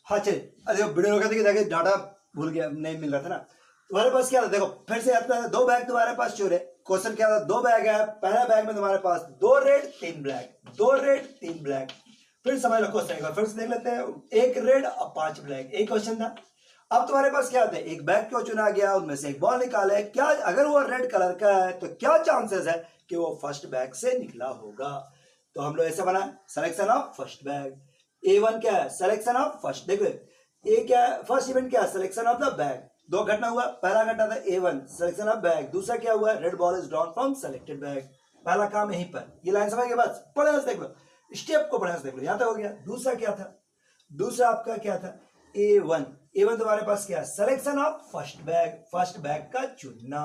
हाँ चलिए, देखो वीडियो रोका था कि देखिए डाटा भूल गया, नहीं मिल रहा था ना। तुम्हारे पास क्या था, देखो फिर से याद, दो बैग तुम्हारे पास चोर है। क्वेश्चन क्या था, दो बैग है, पहला बैग में तुम्हारे पास 2 रेड 3 ब्लैक, 2 रेड 3 ब्लैक। फिर समझ लो क्वेश्चन एक बार फिर से देख लेते हैं, 1 रेड और 5 ब्लैक, एक क्वेश्चन था। अब तुम्हारे पास क्या होता है, एक बैग क्यों चुना गया, उनमें से एक बॉल निकाले, क्या अगर वो रेड कलर का है तो क्या चांसेस है कि वो फर्स्ट बैग से निकला होगा। तो हम लोग ऐसे बना selection of first bag. A1 क्या है, सिलेक्शन ऑफ फर्स्ट। देख लो ए क्या है, फर्स्ट इवेंट क्या है, सिलेक्शन ऑफ द बैग। दो घटना हुआ, पहला घटना था A1 सिलेक्शन ऑफ बैग, दूसरा क्या हुआ, red ball is drawn from selected bag. पहला काम यहीं पर, ये लाइन समझ के बाद पढ़े देख लो, स्टेप को पढ़े देख लो, यहां तक हो गया। दूसरा क्या था, दूसरा आपका क्या था, A1 तुम्हारे पास क्या, selection of first bag, first bag का चुनना।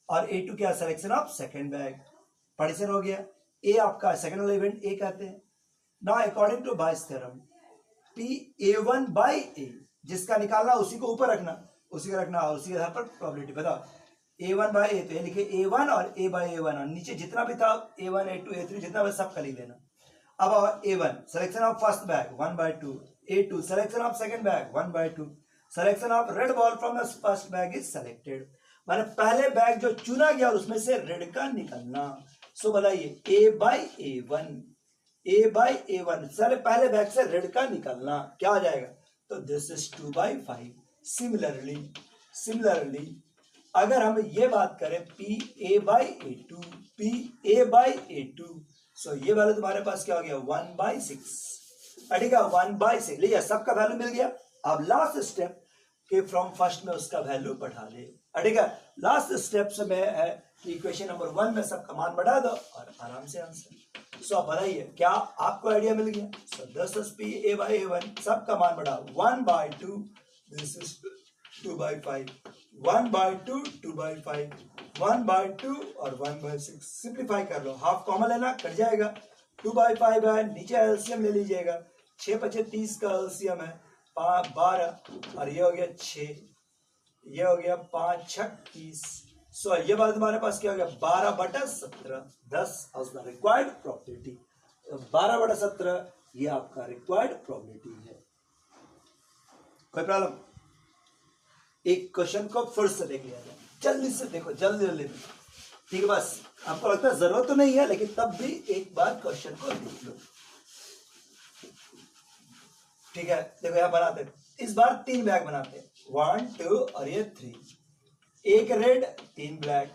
और A2 क्या, selection of second bag. Partition हो गया। ए आपका सेकंड वाला इवेंट ए कहते हैं। Now according to Bayes theorem P A1 by A, जिसका निकालना उसी को ऊपर रखना, उसी का रखना और उसी के आधार पर प्रोबेबिलिटी बताओ। A1 बाई A, तो ये लिखे A1 और A बाई A1, और नीचे जितना भी था A1 A2 A3 जितना भी सब का लिख लेना। अब A1 selection of first bag 1/2, A2 selection of second bag 1/2, selection of red ball from the first bag is selected. माने पहले बैग जो चुना गया और उसमें से रेड का निकलना। सो बताइए A by A1, A by A1, चले पहले बैग से रेड का निकलना क्या हो जाएगा, तो दिस इज 2/5। सिमिलरली अगर हम ये बात करें P A by A2, P A by A2, सो ये वैल्यू तुम्हारे पास क्या हो गया 1/6। ठीक है 1/6 लिया, सबका वैल्यू मिल गया। अब लास्ट स्टेप के फ्रॉम फर्स्ट में उसका वैल्यू बढ़ा ले। ठीक है, लास्ट स्टेप में है कि इक्वेशन नंबर 1 में सबका मान बढ़ा दो और आराम से आंसर। सो आप बताइए क्या आपको आइडिया मिल गया। So this is P A by A1, सबका मान बढ़ा 1/2, दिस इज 2/5, 1/2 2/5, 1/2 और 1/6। सिंप्लीफाई कर लो, हाफ कॉमन लेना, कट जाएगा। 2/5 है, नीचे एलसीएम ले लीजिएगा, 6 × 5 = 30 का एलसीएम है 12, और ये हो गया 6, ये हो गया 5 × 6 = 30। सो ये बात तुम्हारे पास क्या हो गया 12/17, 10 द रिक्वायर्ड प्रोबेबिलिटी। 12/17 ये आपका रिक्वायर्ड प्रोबेबिलिटी है। कोई प्रॉब्लम? एक क्वेश्चन को फिर से देख लिया जाए, जल्दी से देखो, जल्दी ठीक है। बस आपको लगता है जरूरत तो नहीं है, लेकिन तब भी एक बार क्वेश्चन को देख लो। ठीक है, देखो यहां बनाते हैं, इस बार 3 बैग बनाते हैं, 1 2 और ये 3। 1 रेड 3 ब्लैक,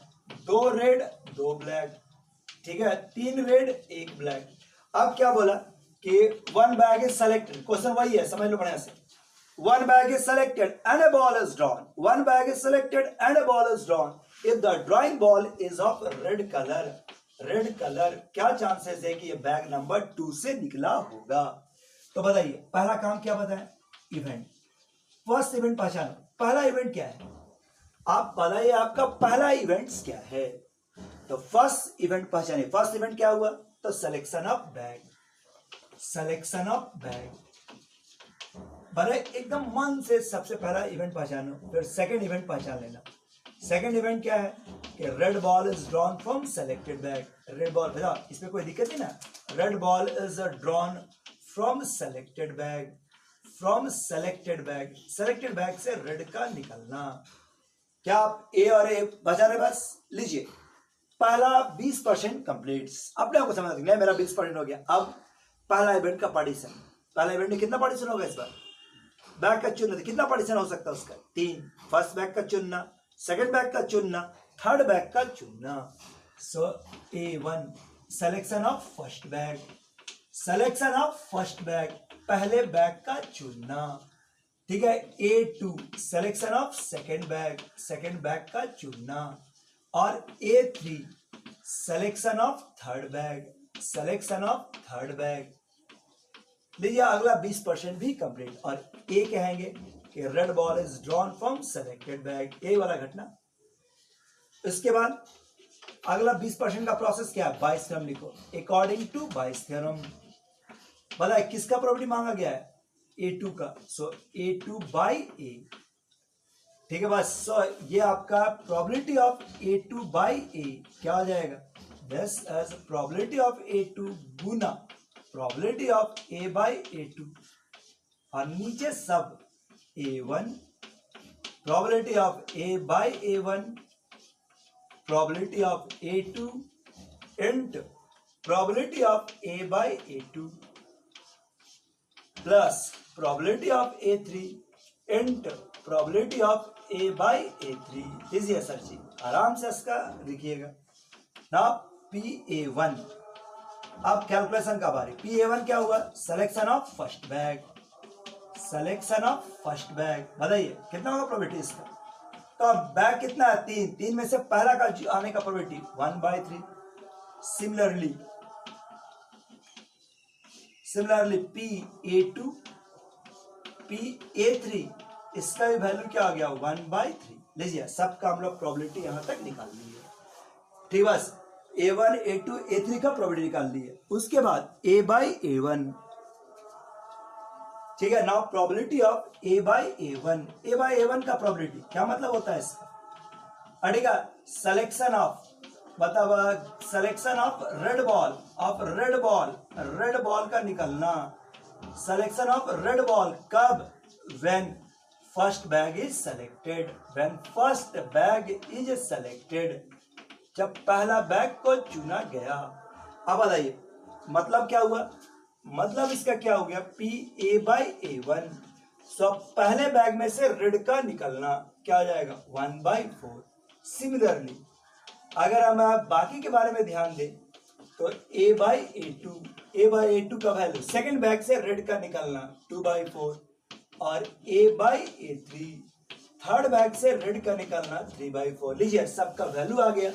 2 रेड 2 ब्लैक, ठीक है 3 रेड 1 ब्लैक। अब क्या बोला कि 1 बैग इज सेलेक्टेड, क्वेश्चन वही है, समझ लो बढ़िया से। 1 bag is selected and a ball is drawn. 1 bag is selected and a ball is drawn. If the drawing ball is of red color, क्या चांसेस है कि ये बैग नंबर 2 से निकला होगा। तो बताइए पहला काम क्या बताएं, इवेंट, फर्स्ट इवेंट पहचानो। पहला इवेंट क्या है, आप बताइए आपका पहला इवेंट क्या है। तो फर्स्ट इवेंट पहचानिए, फर्स्ट इवेंट क्या हुआ, तो selection of bag, selection of bag. बड़े एकदम मन से सबसे पहला इवेंट पहचानो, फिर सेकंड इवेंट पहचान लेना। सेकंड इवेंट क्या है कि red ball is drawn from selected bag. Red ball भैया इसमें कोई दिक्कत नहीं ना, red ball is drawn from selected bag, from selected bag, selected bag से रेड का निकलना। क्या आप ए और ए बचा रहे, बस लीजिए पहला 20% कंप्लीट, अपने आपको समझ नहीं, मेरा 20% हो गया। अब पहला इवेंट का पार्टीशन, पहला इवेंट में कितना पार्टीशन होगा इस बार, बैग का चुनना, तो कितना पार्टीशन हो सकता है उसका 3। फर्स्ट बैग का चुनना, सेकंड बैग का चुनना, थर्ड बैग का चुनना। So A1 selection of first bag, selection of first bag, पहले बैग का चुनना, ठीक है। A2 selection of second bag, second bag का चुनना, और A3 selection of third bag, selection of third bag. लीजिए अगला 20% भी कंप्लीट, और ए कहेंगे कि red ball is drawn from selected bag, A वाला घटना। इसके बाद अगला 20% का प्रोसेस क्या है, बायस थ्योरम लिखो, अकॉर्डिंग टू बायस थ्योरम। बताए किसका प्रॉपर्टी मांगा गया है, A2 का। सो A2 बाई A, ठीक है बस। सो ये आपका probability of A2 by A क्या हो जाएगा, this is probability of A2 Guna probability of A by A2। और नीचे सब A1, probability of A by A1, probability of A2 into probability of A by A2 plus probability of A3 into probability of A by A3. लीजिए sir जी, आराम से इसका लिखिएगा ना। PA1, अब कैलकुलेशन का बारी। PA1 क्या हुआ? Selection of first bag, selection of first bag. बताइए कितना होगा प्रोबेबिलिटी इसका? तो अब बैग कितना है? 3, 3 में से पहला का आने का प्रोबेबिलिटी 1/3। सिमिलरली PA2, PA3, इसका भी वैल्यू क्या आ गया? 1/3। लीजिए सबका हम लोग प्रोबेबिलिटी यहां तक निकाल ली है। ठीक, बस A1, A2, A3 का प्रोबेबिलिटी निकाल ली है। उसके बाद A by A1, ठीक है। Now probability of A by A1, A by A1 का प्रोबेबिलिटी क्या मतलब होता है इसका? ठीक है, सिलेक्शन ऑफ, मतलब सिलेक्शन ऑफ रेड बॉल का निकलना। सिलेक्शन ऑफ रेड बॉल कब? When first bag is selected, when first bag is selected, जब पहला बैग को चुना गया। अब बताइए मतलब क्या हुआ? मतलब इसका क्या हो गया? PA by A1, सो पहले बैग में से रेड का निकलना क्या हो जाएगा? 1/4। सिमिलरली अगर हम बाकी के बारे में ध्यान दें तो A by A2 का वैल्यू सेकेंड बैग से रेड का निकलना 2/4 और A by A3 third bag से रेड का निकलना 3/4। लीजिए सबका वैल्यू आ गया।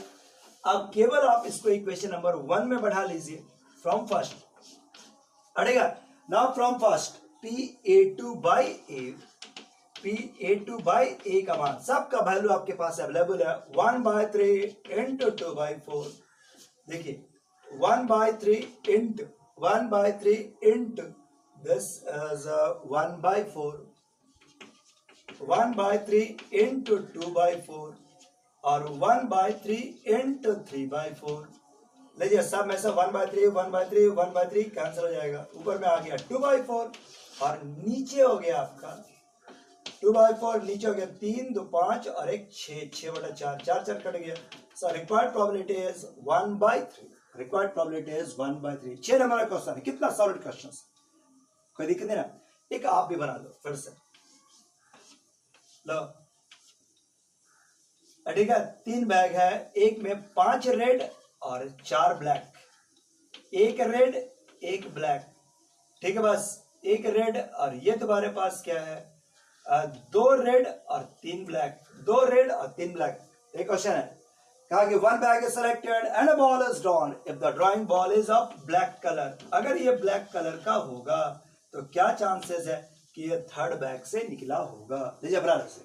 अब केवल आप इसको इक्वेशन नंबर 1 में बढ़ा लीजिए फ्रॉम फर्स्ट। अड़ेगा now from first PA2 by A का मान सबका वैल्यू आपके पास अवेलेबल है 1/3 into 2/4। देखिए 1/3 into this is 1/4, 1/3 into 2/4 और 1/3 into 3/4। लीजिए सब में से 1/3 कैंसिल हो जाएगा। ऊपर में आ गया 2/4 और नीचे हो गया आपका 2/4, नीचे हो गया 3, 2, 5 और 1, 6, 6/4, 4 कट गया। So required probability is 1/3। Required probability is 1/3। 6 number का क्वेश्चन है, कितना सॉलिड क्वेश्चन, कोई दिक्कत नहीं ना। एक आप भी बना लो फिर से, लो। ठीक है, 3 बैग है, एक में 5 रेड और 4 ब्लैक, एक रेड एक ब्लैक। ठीक है, बस एक रेड और ये तुम्हारे पास क्या है? 2 रेड और 3 ब्लैक, 2 रेड और 3 ब्लैक। एक क्वेश्चन है, कहा कि 1 bag is selected and a ball is drawn if the drawing ball is of black colour. अगर ये ब्लैक कलर का होगा तो क्या चांसेस है कि ये थर्ड बैग से निकला होगा? लीजिए बराबर से